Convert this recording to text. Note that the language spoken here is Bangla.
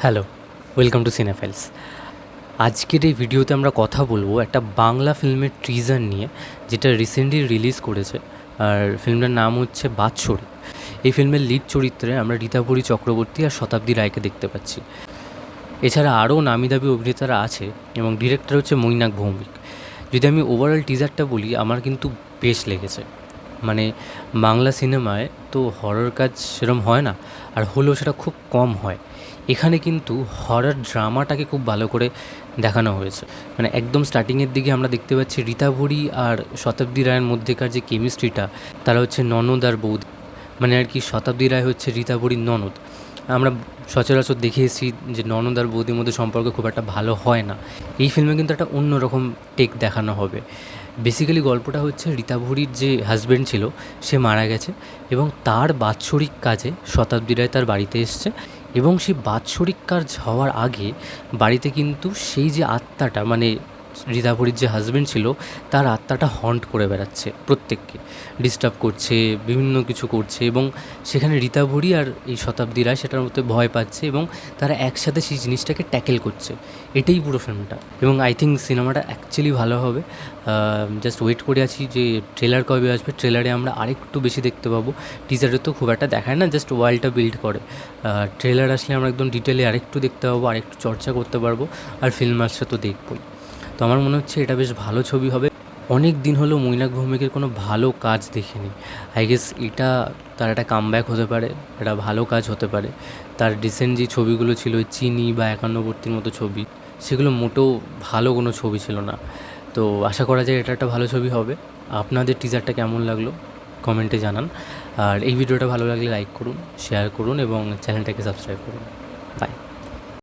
Hello, welcome to সিনেফাইলস। আজকের এই ভিডিওতে আমরা কথা বলবো একটা বাংলা ফিল্মের ট্রিজার নিয়ে, যেটা রিসেন্টলি রিলিজ করেছে। আর ফিল্মটার নাম হচ্ছে বাৎসরিক। এই ফিল্মের লিড চরিত্রে আমরা রীতাভরী চক্রবর্তী আর শতাব্দী রায়কে দেখতে পাচ্ছি। এছাড়া আরও নামিদামি অভিনেতারা আছে এবং ডিরেক্টর হচ্ছে মৈনাক ভৌমিক। যদি আমি ওভারঅল টিজারটা বলি, আমার কিন্তু বেশ লেগেছে। মানে বাংলা সিনেমায় তো হরর কাজ সেরম হয় না, আর হলেও সেটা খুব কম হয়। এখানে কিন্তু হরর ড্রামাটাকে খুব ভালো করে দেখানো হয়েছে। মানে একদম স্টার্টিংয়ের দিকে আমরা দেখতে পাচ্ছি রীতাভরী আর শতাব্দী রায়ের মধ্যেকার যে কেমিস্ট্রিটা, তারা হচ্ছে ননদ আর বৌদি। মানে আর কি, শতাব্দী রায় হচ্ছে রীতাভরীর ননদ। আমরা সচরাচর দেখে এসেছি যে ননদ আর বৌদির মধ্যে সম্পর্ক খুব একটা ভালো হয় না। এই ফিল্মে কিন্তু একটা অন্যরকম টেক দেখানো হবে। বেসিক্যালি গল্পটা হচ্ছে রীতাভরীর যে হাজব্যান্ড ছিল সে মারা গেছে, এবং তার বাৎসরিক কাজে শতাব্দী রায় তার বাড়িতে এসছে। এবং সেই বাৎসরিক কাজ হওয়ার আগে বাড়িতে কিন্তু সেই যে আত্মাটা, মানে রীতাভরীর যে হাজব্যান্ড ছিল তার আত্মাটা হন্ট করে বেড়াচ্ছে, প্রত্যেককে ডিস্টার্ব করছে, বিভিন্ন কিছু করছে। এবং সেখানে রীতাভরী আর এই শতাব্দী রায় সেটার মধ্যে ভয় পাচ্ছে, এবং তারা একসাথে সেই জিনিসটাকে ট্যাকেল করছে। এটাই পুরো ফিল্মটা। এবং আই থিঙ্ক সিনেমাটা অ্যাকচুয়ালি ভালো হবে। জাস্ট ওয়েট করে আছি যে ট্রেলার কবে আসবে। ট্রেলারে আমরা আরেকটু বেশি দেখতে পাবো। টিজারে তো খুব একটা দেখায় না, জাস্ট ওয়ার্ল্ডটা বিল্ড করে। ট্রেলার আসলে আমরা একদম ডিটেলে আরেকটু দেখতে পাবো, আরেকটু চর্চা করতে পারবো। আর ফিল্ম আসছে তো দেখবই। তো আমার মনে হচ্ছে এটা বেশ ভালো ছবি হবে। অনেক দিন হলো মৈনাক ভৌমিকের কোনো ভালো কাজ দেখিনি। আই গেস এটা তার একটা কামব্যাক হতে পারে, এটা ভালো কাজ হতে পারে। তার রিসেন্ট যে ছবিগুলো ছিল, চিনি বা একান্নবর্তীর মতো ছবি, সেগুলো মোটেও ভালো কোনো ছবি ছিল না। তো আশা করা যায় এটা একটা ভালো ছবি হবে। আপনাদের টিজারটা কেমন লাগলো কমেন্টে জানান। আর এই ভিডিওটা ভালো লাগলে লাইক করুন, শেয়ার করুন এবং চ্যানেলটাকে সাবস্ক্রাইব করুন।